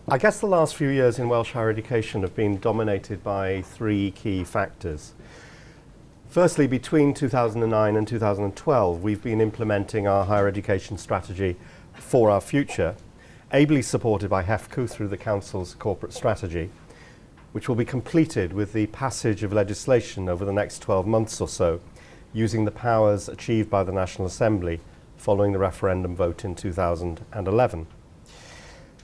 I guess the last few years in Welsh higher education have been dominated by three key factors. Firstly, between 2009 and 2012, we've been implementing our higher education strategy for our future, ably supported by HEFCU through the Council's corporate strategy, which will be completed with the passage of legislation over the next 12 months or so, using the powers achieved by the National Assembly following the referendum vote in 2011.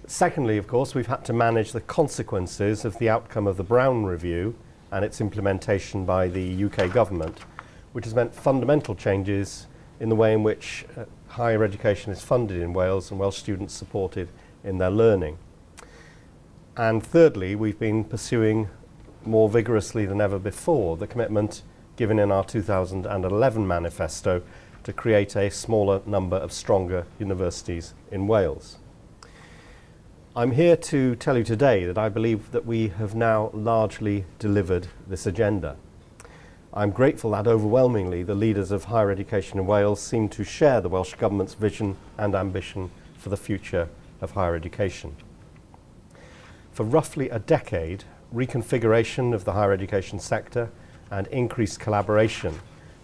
Secondly, of course, we've had to manage the consequences of the outcome of the Brown Review and its implementation by the UK government, which has meant fundamental changes in the way in which higher education is funded in Wales and Welsh students supported in their learning. And thirdly, we've been pursuing more vigorously than ever before the commitment given in our 2011 manifesto to create a smaller number of stronger universities in Wales. I'm here to tell you today that I believe that we have now largely delivered this agenda. I'm grateful that overwhelmingly the leaders of higher education in Wales seem to share the Welsh Government's vision and ambition for the future of higher education. For roughly a decade, reconfiguration of the higher education sector and increased collaboration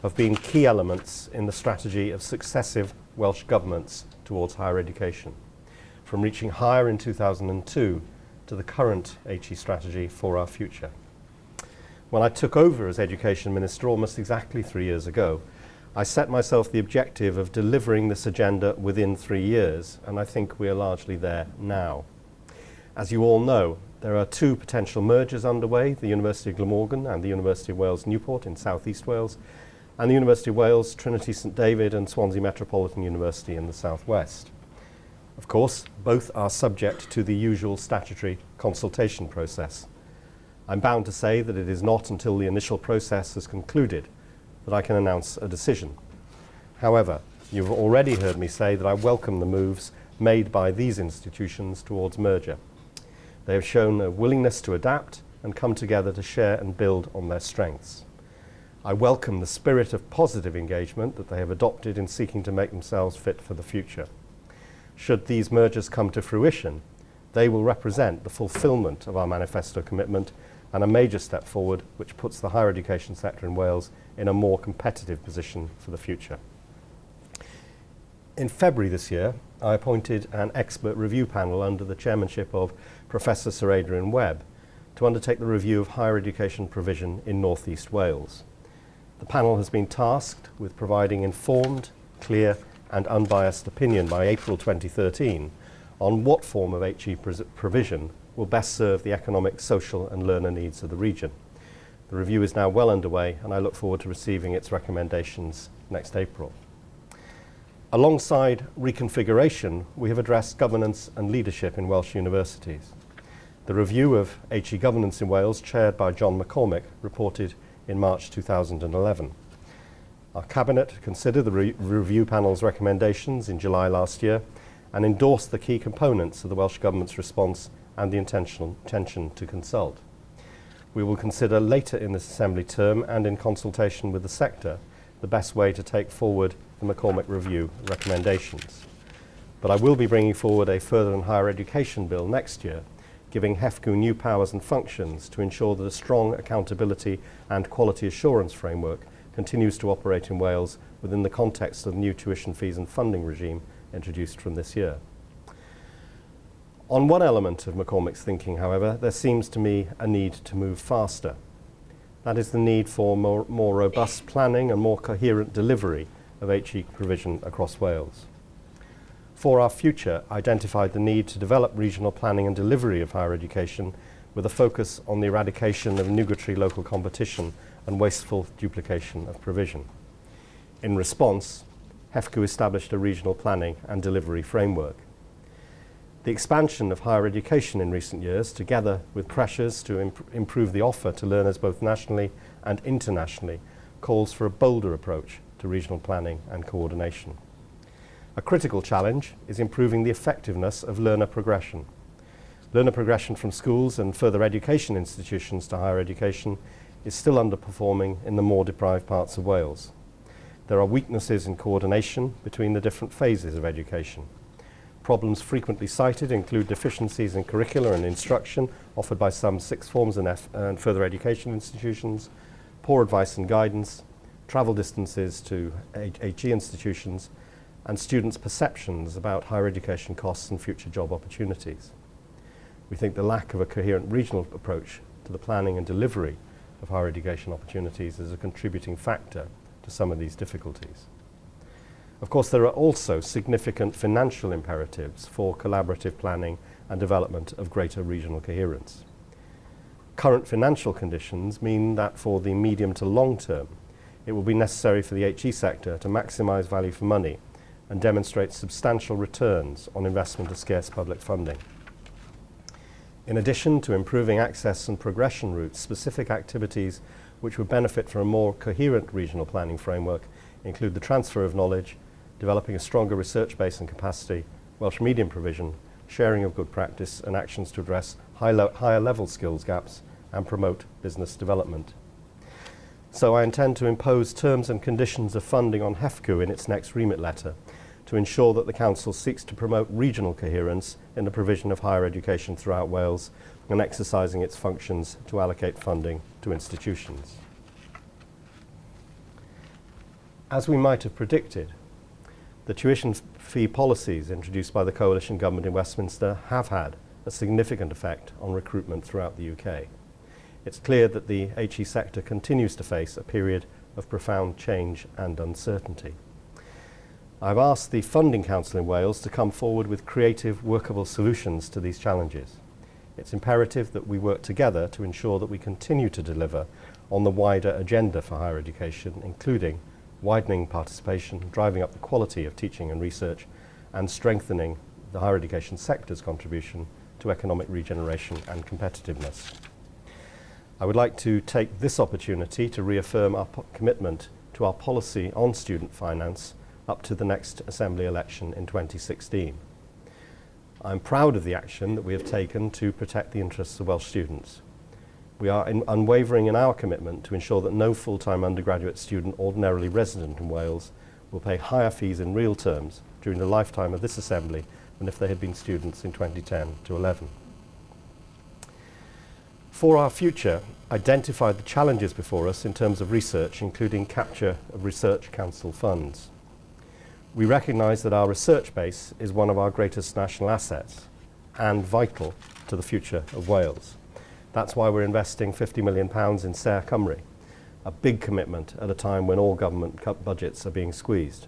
have been key elements in the strategy of successive Welsh governments towards higher education, from reaching higher in 2002 to the current HE strategy for our future. When I took over as Education Minister almost exactly 3 years ago, I set myself the objective of delivering this agenda within 3 years, and I think we are largely there now. As you all know, there are two potential mergers underway, the University of Glamorgan and the University of Wales Newport in South East Wales, and the University of Wales, Trinity St David and Swansea Metropolitan University in the South West. Of course, both are subject to the usual statutory consultation process. I'm bound to say that it is not until the initial process has concluded that I can announce a decision. However, you've already heard me say that I welcome the moves made by these institutions towards merger. They have shown a willingness to adapt and come together to share and build on their strengths. I welcome the spirit of positive engagement that they have adopted in seeking to make themselves fit for the future. Should these mergers come to fruition, they will represent the fulfilment of our manifesto commitment and a major step forward which puts the higher education sector in Wales in a more competitive position for the future. In February this year, I appointed an expert review panel under the chairmanship of Professor Sir Adrian Webb to undertake the review of higher education provision in North East Wales. The panel has been tasked with providing informed, clear and unbiased opinion by April 2013 on what form of HE provision will best serve the economic, social and learner needs of the region. The review is now well underway and I look forward to receiving its recommendations next April. Alongside reconfiguration, we have addressed governance and leadership in Welsh universities. The review of HE governance in Wales, chaired by John McCormick, reported in March 2011. Our Cabinet considered the review panel's recommendations in July last year and endorsed the key components of the Welsh Government's response and the intention to consult. We will consider later in this Assembly term and in consultation with the sector the best way to take forward the McCormick Review recommendations. But I will be bringing forward a further and higher education bill next year, giving HEFCU new powers and functions to ensure that a strong accountability and quality assurance framework continues to operate in Wales within the context of the new tuition fees and funding regime introduced from this year. On one element of McCormick's thinking, however, there seems to me a need to move faster. That is the need for more robust planning and more coherent delivery of HE provision across Wales. For our future, identified the need to develop regional planning and delivery of higher education with a focus on the eradication of nugatory local competition and wasteful duplication of provision. In response, HEFCU established a regional planning and delivery framework. The expansion of higher education in recent years, together with pressures to improve the offer to learners both nationally and internationally, calls for a bolder approach to regional planning and coordination. A critical challenge is improving the effectiveness of learner progression. Learner progression from schools and further education institutions to higher education is still underperforming in the more deprived parts of Wales. There are weaknesses in coordination between the different phases of education. Problems frequently cited include deficiencies in curricula and instruction offered by some sixth forms and further education institutions, poor advice and guidance, travel distances to HE institutions, and students' perceptions about higher education costs and future job opportunities. We think the lack of a coherent regional approach to the planning and delivery of higher education opportunities is a contributing factor to some of these difficulties. Of course, there are also significant financial imperatives for collaborative planning and development of greater regional coherence. Current financial conditions mean that for the medium to long term, it will be necessary for the HE sector to maximise value for money and demonstrate substantial returns on investment of scarce public funding. In addition to improving access and progression routes, specific activities which would benefit from a more coherent regional planning framework include the transfer of knowledge, developing a stronger research base and capacity, Welsh medium provision, sharing of good practice, and actions to address higher level skills gaps and promote business development. So I intend to impose terms and conditions of funding on HEFCU in its next remit letter to ensure that the Council seeks to promote regional coherence in the provision of higher education throughout Wales and exercising its functions to allocate funding to institutions. As we might have predicted, the tuition fee policies introduced by the coalition government in Westminster have had a significant effect on recruitment throughout the UK. It's clear that the HE sector continues to face a period of profound change and uncertainty. I've asked the Funding Council in Wales to come forward with creative, workable solutions to these challenges. It's imperative that we work together to ensure that we continue to deliver on the wider agenda for higher education, including widening participation, driving up the quality of teaching and research, and strengthening the higher education sector's contribution to economic regeneration and competitiveness. I would like to take this opportunity to reaffirm our commitment to our policy on student finance up to the next Assembly election in 2016. I'm proud of the action that we have taken to protect the interests of Welsh students. We are unwavering in our commitment to ensure that no full-time undergraduate student ordinarily resident in Wales will pay higher fees in real terms during the lifetime of this Assembly than if they had been students in 2010 to 11. For our future, identify the challenges before us in terms of research, including capture of Research Council funds. We recognise that our research base is one of our greatest national assets and vital to the future of Wales. That's why we're investing £50 million in Ser Cymru, a big commitment at a time when all government budgets are being squeezed.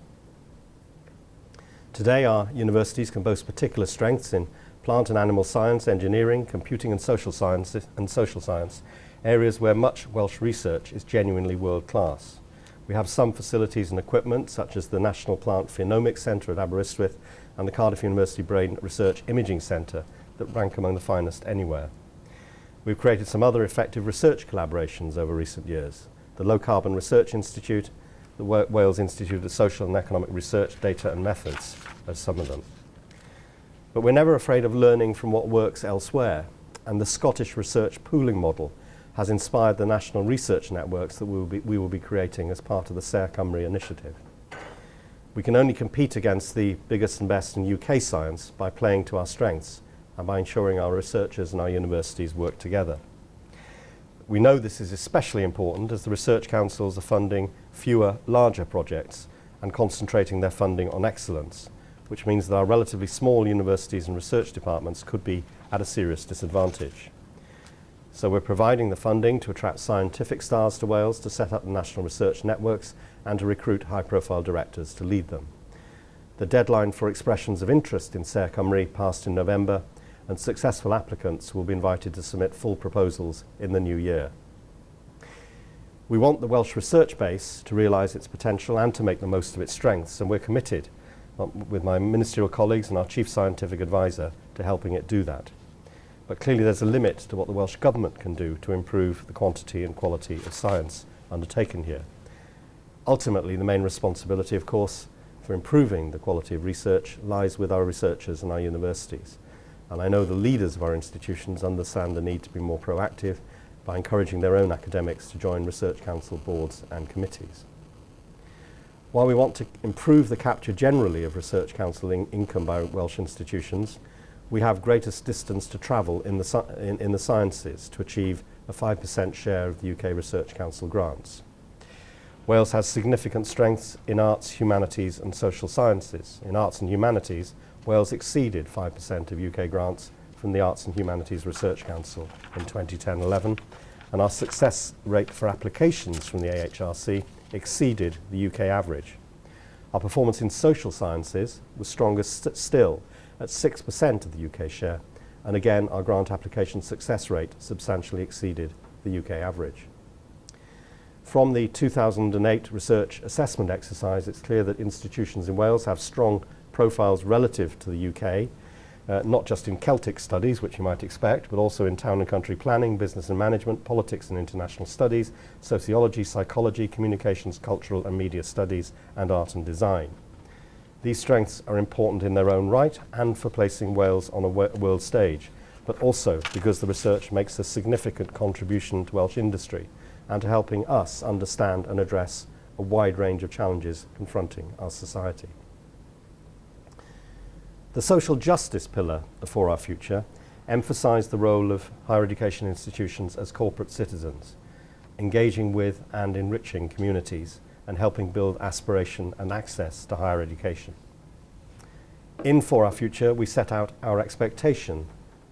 Today, our universities can boast particular strengths in plant and animal science, engineering, computing and social science, areas where much Welsh research is genuinely world-class. We have some facilities and equipment, such as the National Plant Phenomics Centre at Aberystwyth and the Cardiff University Brain Research Imaging Centre, that rank among the finest anywhere. We've created some other effective research collaborations over recent years. The Low Carbon Research Institute, the Wales Institute of Social and Economic Research, Data and Methods are some of them. But we're never afraid of learning from what works elsewhere, and the Scottish research pooling model has inspired the national research networks that we will be creating as part of the Ser Cymru initiative. We can only compete against the biggest and best in UK science by playing to our strengths and by ensuring our researchers and our universities work together. We know this is especially important as the research councils are funding fewer, larger projects and concentrating their funding on excellence, which means that our relatively small universities and research departments could be at a serious disadvantage. So we're providing the funding to attract scientific stars to Wales, to set up the national research networks, and to recruit high-profile directors to lead them. The deadline for expressions of interest in Ser Cymru passed in November, and successful applicants will be invited to submit full proposals in the new year. We want the Welsh research base to realise its potential and to make the most of its strengths, and we're committed, with my ministerial colleagues and our Chief Scientific Advisor, to helping it do that. But clearly there's a limit to what the Welsh Government can do to improve the quantity and quality of science undertaken here. Ultimately, the main responsibility, of course, for improving the quality of research lies with our researchers and our universities. And I know the leaders of our institutions understand the need to be more proactive by encouraging their own academics to join Research Council boards and committees. While we want to improve the capture generally of research council income by Welsh institutions, we have greatest distance to travel in the sciences to achieve a 5% share of the UK Research Council grants. Wales has significant strengths in arts, humanities and social sciences. In arts and humanities, Wales exceeded 5% of UK grants from the Arts and Humanities Research Council in 2010-11, and our success rate for applications from the AHRC exceeded the UK average. Our performance in social sciences was stronger still at 6% of the UK share, and again our grant application success rate substantially exceeded the UK average. From the 2008 research assessment exercise, it's clear that institutions in Wales have strong profiles relative to the UK, not just in Celtic studies, which you might expect, but also in town and country planning, business and management, politics and international studies, sociology, psychology, communications, cultural and media studies, and art and design. These strengths are important in their own right and for placing Wales on a world stage, but also because the research makes a significant contribution to Welsh industry and to helping us understand and address a wide range of challenges confronting our society. The social justice pillar For Our Future emphasised the role of higher education institutions as corporate citizens, engaging with and enriching communities and helping build aspiration and access to higher education. In For Our Future, we set out our expectation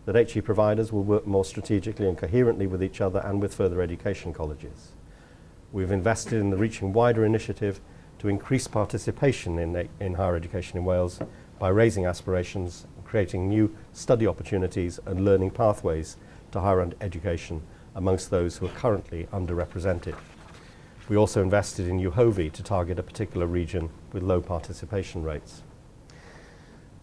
that HE providers will work more strategically and coherently with each other and with further education colleges. We've invested in the Reaching Wider initiative to increase participation in higher education in Wales by raising aspirations, creating new study opportunities and learning pathways to higher education amongst those who are currently underrepresented. We also invested in UHOVI to target a particular region with low participation rates.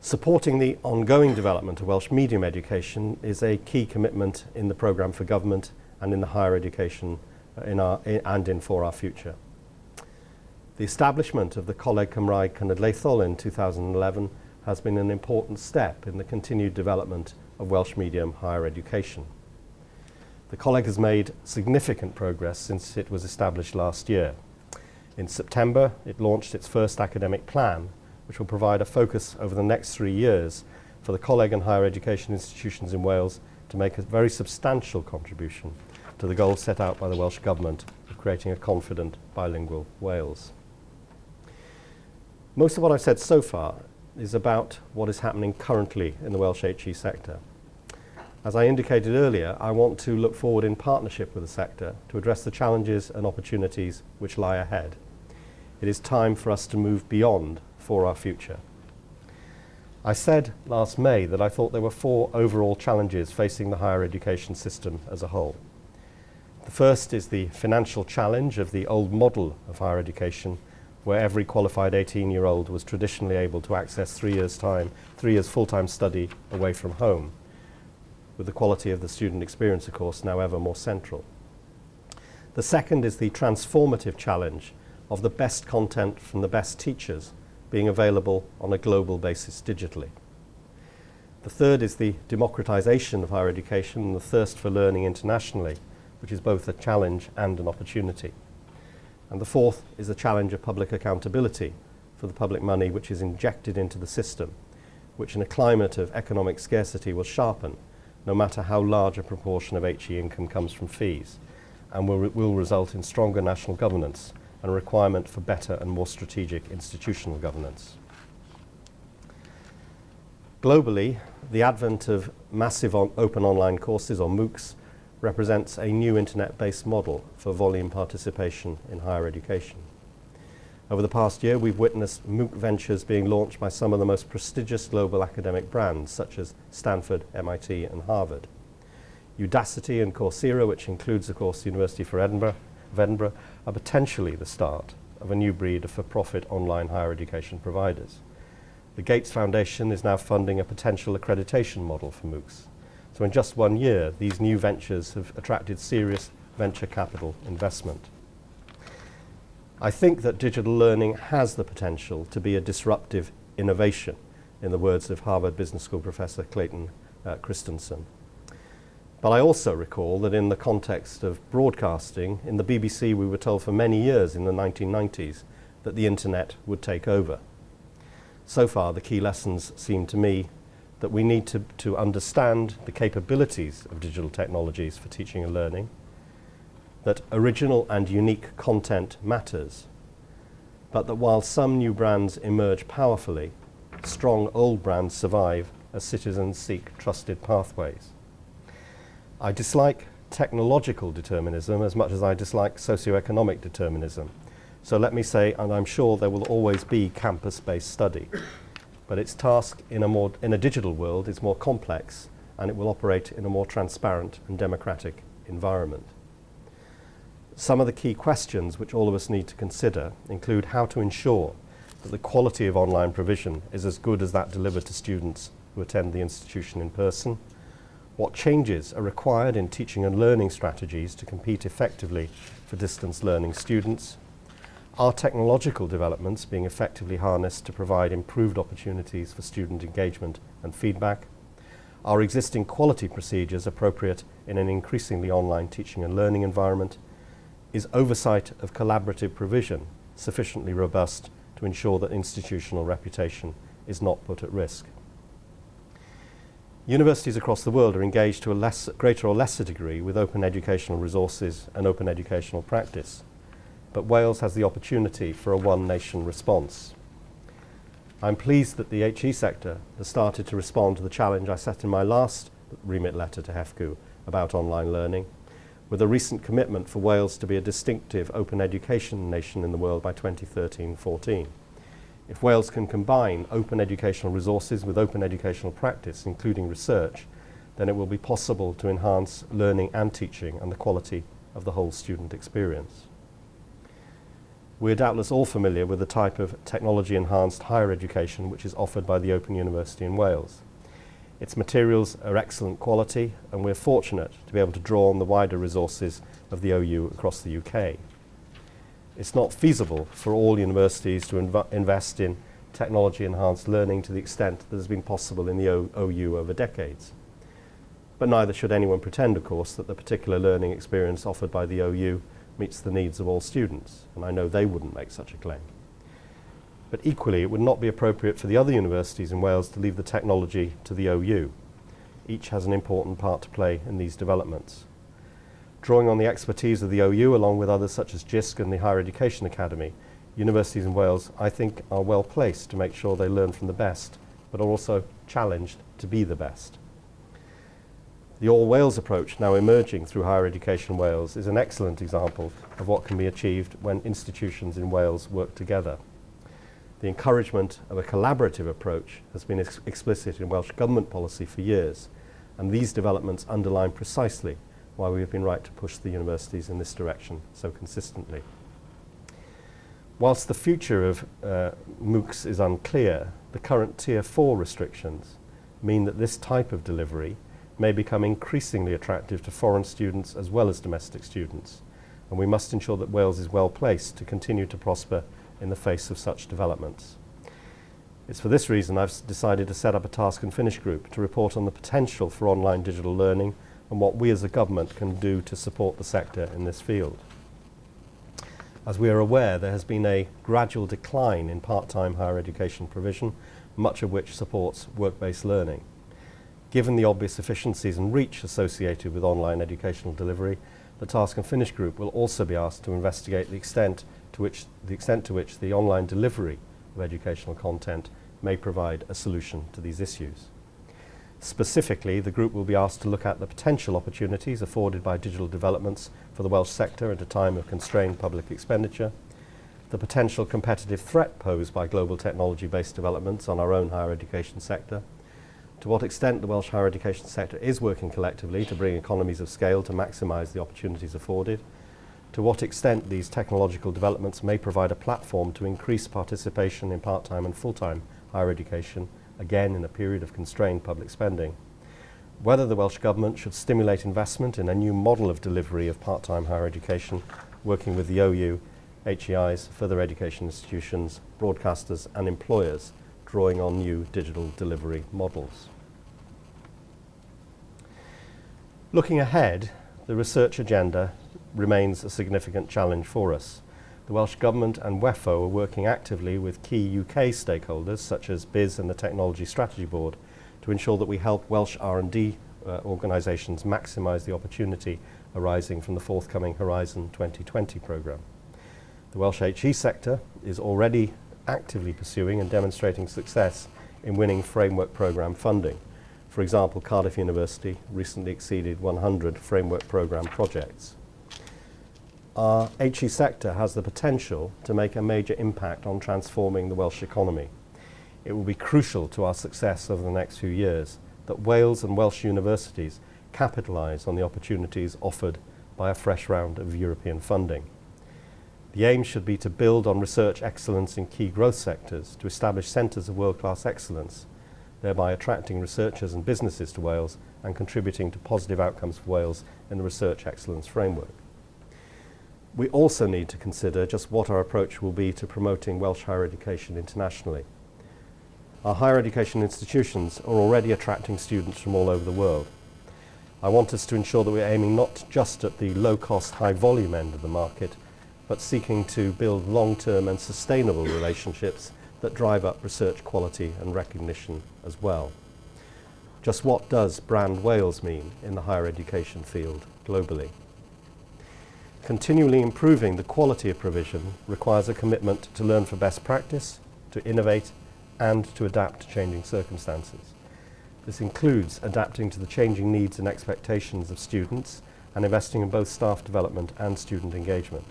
Supporting the ongoing development of Welsh medium education is a key commitment in the programme for government and in the higher education in For Our Future. The establishment of the Coleg Cymraeg Cenedlaethol in 2011 has been an important step in the continued development of Welsh medium higher education. The Coleg has made significant progress since it was established last year. In September, it launched its first academic plan, which will provide a focus over the next 3 years for the Coleg and higher education institutions in Wales to make a very substantial contribution to the goals set out by the Welsh Government of creating a confident bilingual Wales. Most of what I've said so far is about what is happening currently in the Welsh HE sector. As I indicated earlier, I want to look forward in partnership with the sector to address the challenges and opportunities which lie ahead. It is time for us to move beyond For Our Future. I said last May that I thought there were 4 overall challenges facing the higher education system as a whole. The first is the financial challenge of the old model of higher education, where every qualified 18-year-old was traditionally able to access 3 years full-time study away from home, with the quality of the student experience, of course, now ever more central. The second is the transformative challenge of the best content from the best teachers being available on a global basis digitally. The third is the democratization of higher education and the thirst for learning internationally, which is both a challenge and an opportunity. And the fourth is the challenge of public accountability for the public money which is injected into the system, which in a climate of economic scarcity will sharpen, no matter how large a proportion of HE income comes from fees, and will result in stronger national governance and a requirement for better and more strategic institutional governance. Globally, the advent of massive open online courses, or MOOCs, represents a new internet-based model for volume participation in higher education. Over the past year, we've witnessed MOOC ventures being launched by some of the most prestigious global academic brands, such as Stanford, MIT, and Harvard. Udacity and Coursera, which includes, of course, the University of Edinburgh, are potentially the start of a new breed of for-profit online higher education providers. The Gates Foundation is now funding a potential accreditation model for MOOCs. So in just 1 year, these new ventures have attracted serious venture capital investment. I think that digital learning has the potential to be a disruptive innovation, in the words of Harvard Business School professor Leighton Christensen. But I also recall that in the context of broadcasting, in the BBC we were told for many years in the 1990s that the internet would take over. So far, the key lessons seem to me that we need to understand the capabilities of digital technologies for teaching and learning, that original and unique content matters, but that while some new brands emerge powerfully, strong old brands survive as citizens seek trusted pathways. I dislike technological determinism as much as I dislike socioeconomic determinism. So let me say, and I'm sure there will always be campus-based study, but its task in a digital world is more complex, and it will operate in a more transparent and democratic environment. Some of the key questions which all of us need to consider include how to ensure that the quality of online provision is as good as that delivered to students who attend the institution in person, what changes are required in teaching and learning strategies to compete effectively for distance learning students, are technological developments being effectively harnessed to provide improved opportunities for student engagement and feedback, are existing quality procedures appropriate in an increasingly online teaching and learning environment, is oversight of collaborative provision sufficiently robust to ensure that institutional reputation is not put at risk. Universities across the world are engaged to a greater or lesser degree with open educational resources and open educational practice, but Wales has the opportunity for a one-nation response. I'm pleased that the HE sector has started to respond to the challenge I set in my last remit letter to HEFCU about online learning, with a recent commitment for Wales to be a distinctive open education nation in the world by 2013-14. If Wales can combine open educational resources with open educational practice, including research, then it will be possible to enhance learning and teaching and the quality of the whole student experience. We're doubtless all familiar with the type of technology-enhanced higher education which is offered by the Open University in Wales. Its materials are excellent quality, and we're fortunate to be able to draw on the wider resources of the OU across the UK. It's not feasible for all universities to invest in technology-enhanced learning to the extent that has been possible in the OU over decades. But neither should anyone pretend, of course, that the particular learning experience offered by the OU meets the needs of all students, and I know they wouldn't make such a claim. But equally, it would not be appropriate for the other universities in Wales to leave the technology to the OU. Each has an important part to play in these developments. Drawing on the expertise of the OU, along with others such as JISC and the Higher Education Academy, universities in Wales, I think, are well placed to make sure they learn from the best, but are also challenged to be the best. The All Wales approach, now emerging through Higher Education Wales, is an excellent example of what can be achieved when institutions in Wales work together. The encouragement of a collaborative approach has been explicit in Welsh Government policy for years, and these developments underline precisely why we have been right to push the universities in this direction so consistently. Whilst the future of MOOCs is unclear, the current Tier 4 restrictions mean that this type of delivery may become increasingly attractive to foreign students as well as domestic students, and we must ensure that Wales is well placed to continue to prosper in the face of such developments. It's for this reason I've decided to set up a task and finish group to report on the potential for online digital learning and what we as a government can do to support the sector in this field. As we are aware, there has been a gradual decline in part-time higher education provision, much of which supports work-based learning. Given the obvious efficiencies and reach associated with online educational delivery, the Task and Finish Group will also be asked to investigate the extent to which the online delivery of educational content may provide a solution to these issues. Specifically, the group will be asked to look at the potential opportunities afforded by digital developments for the Welsh sector at a time of constrained public expenditure, the potential competitive threat posed by global technology-based developments on our own higher education sector, to what extent the Welsh higher education sector is working collectively to bring economies of scale to maximise the opportunities afforded, to what extent these technological developments may provide a platform to increase participation in part-time and full-time higher education, again in a period of constrained public spending, whether the Welsh Government should stimulate investment in a new model of delivery of part-time higher education, working with the OU, HEIs, further education institutions, broadcasters and employers, drawing on new digital delivery models. Looking ahead, the research agenda remains a significant challenge for us. The The Welsh Government and WEFO are working actively with key UK stakeholders such as BIS and the Technology Strategy Board to ensure that we help Welsh R&D organisations maximise the opportunity arising from the forthcoming Horizon 2020 programme. The Welsh HE sector is already actively pursuing and demonstrating success in winning framework programme funding. For example, Cardiff University recently exceeded 100 framework programme projects. Our HE sector has the potential to make a major impact on transforming the Welsh economy. It will be crucial to our success over the next few years that Wales and Welsh universities capitalise on the opportunities offered by a fresh round of European funding. The aim should be to build on research excellence in key growth sectors to establish centres of world-class excellence, thereby attracting researchers and businesses to Wales and contributing to positive outcomes for Wales in the research excellence framework. We also need to consider just what our approach will be to promoting Welsh higher education internationally. Our higher education institutions are already attracting students from all over the world. I want us to ensure that we're aiming not just at the low-cost, high-volume end of the market, but seeking to build long-term and sustainable relationships that drive up research quality and recognition as well. Just what does brand Wales mean in the higher education field globally? Continually improving the quality of provision requires a commitment to learn from best practice, to innovate, and to adapt to changing circumstances. This includes adapting to the changing needs and expectations of students and investing in both staff development and student engagement.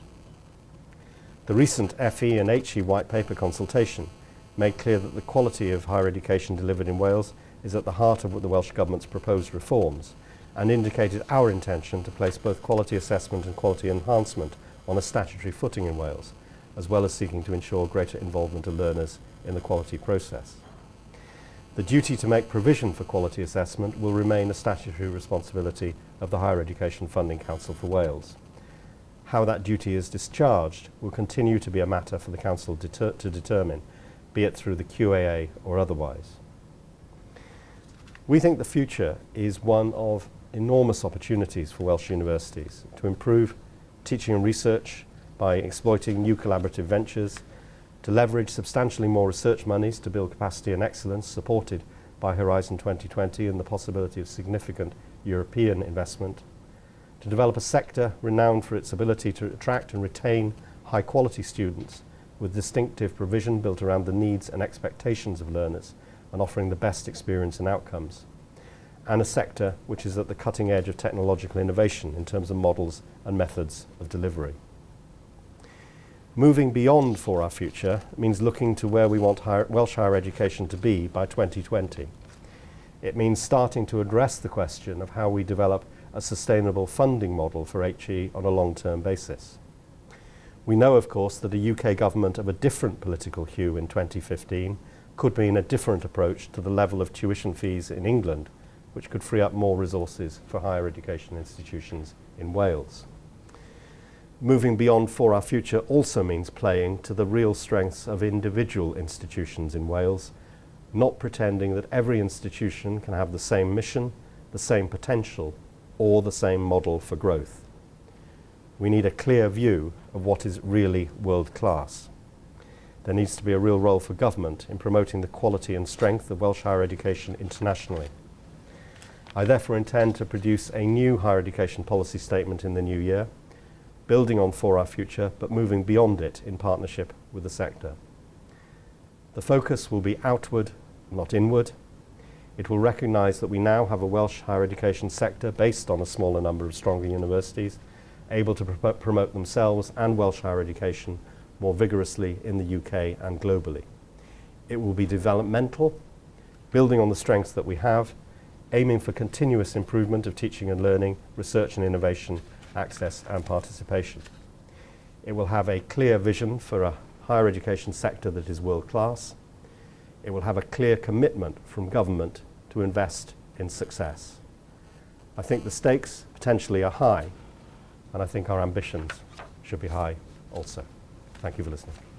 The recent FE and HE white paper consultation made clear that the quality of higher education delivered in Wales is at the heart of the Welsh Government's proposed reforms, and indicated our intention to place both quality assessment and quality enhancement on a statutory footing in Wales, as well as seeking to ensure greater involvement of learners in the quality process. The duty to make provision for quality assessment will remain a statutory responsibility of the Higher Education Funding Council for Wales. How that duty is discharged will continue to be a matter for the Council to determine, be it through the QAA or otherwise. We think the future is one of enormous opportunities for Welsh universities to improve teaching and research by exploiting new collaborative ventures, to leverage substantially more research monies to build capacity and excellence supported by Horizon 2020 and the possibility of significant European investment, to develop a sector renowned for its ability to attract and retain high-quality students with distinctive provision built around the needs and expectations of learners and offering the best experience and outcomes, and a sector which is at the cutting edge of technological innovation in terms of models and methods of delivery. Moving beyond For Our Future means looking to where we want Welsh higher education to be by 2020. It means starting to address the question of how we develop a sustainable funding model for HE on a long-term basis. We know, of course, that a UK government of a different political hue in 2015 could mean a different approach to the level of tuition fees in England, which could free up more resources for higher education institutions in Wales. Moving beyond For Our Future also means playing to the real strengths of individual institutions in Wales, not pretending that every institution can have the same mission, the same potential, or the same model for growth. We need a clear view of what is really world-class. There needs to be a real role for government in promoting the quality and strength of Welsh higher education internationally. I therefore intend to produce a new higher education policy statement in the new year, building on For Our Future, but moving beyond it in partnership with the sector. The focus will be outward, not inward. It will recognise that we now have a Welsh higher education sector based on a smaller number of stronger universities, able to promote themselves and Welsh higher education more vigorously in the UK and globally. It will be developmental, building on the strengths that we have, aiming for continuous improvement of teaching and learning, research and innovation, access and participation. It will have a clear vision for a higher education sector that is world-class. It will have a clear commitment from government to invest in success. I think the stakes potentially are high, and I think our ambitions should be high also. Thank you for listening.